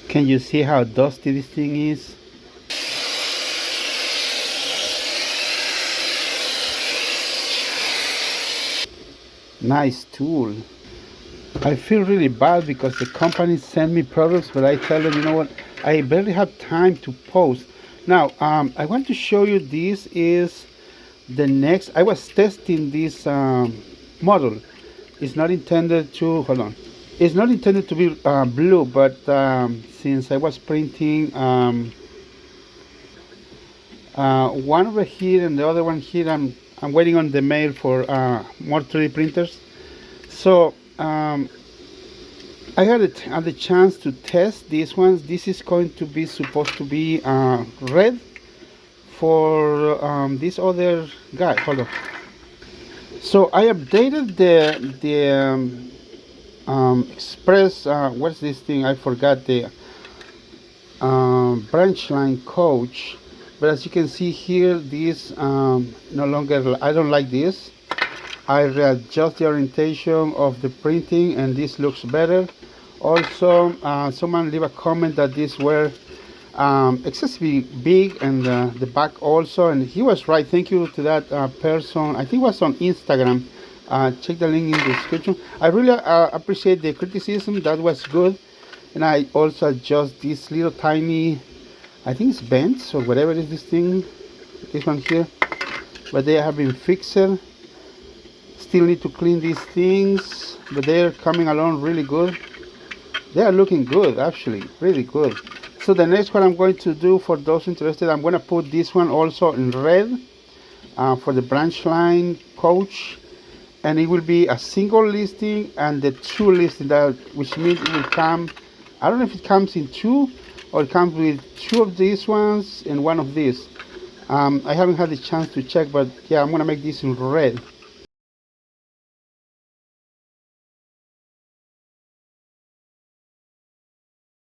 Can you see how dusty this thing is? Nice tool. I feel really bad because the company sent me products, but I tell them, you know what, I barely have time to post. Now, I want to show you this is the next. I was testing this model. It's not intended to, hold on. It's not intended to be blue, but since I was printing one over here and the other one here, I'm waiting on the mail for more 3D printers. So I had the chance to test these ones. This is going to be supposed to be red for this other guy. Hold on. So I updated the Express. What's this thing? I forgot the Branchline coach. But as you can see here, this no longer. I don't like this. I readjust the orientation of the printing, and this looks better. Also, someone leave a comment that these were excessively big, and the back also, and he was right. Thank you to that person. I think it was on Instagram. Check the link in the description. I really appreciate the criticism. That was good. And I also adjust this little tiny, I think it's bent or whatever is this thing, this one here, but they have been fixed. Still need to clean these things, but they're coming along really good. They are looking good, actually, really good. So the next one I'm going to do, for those interested, I'm going to put this one also in red for the Branchline coach, and it will be a single listing and the two listing, that which means it will come, I don't know if it comes in two or it comes with two of these ones and one of these. I haven't had the chance to check, but yeah, I'm going to make this in red.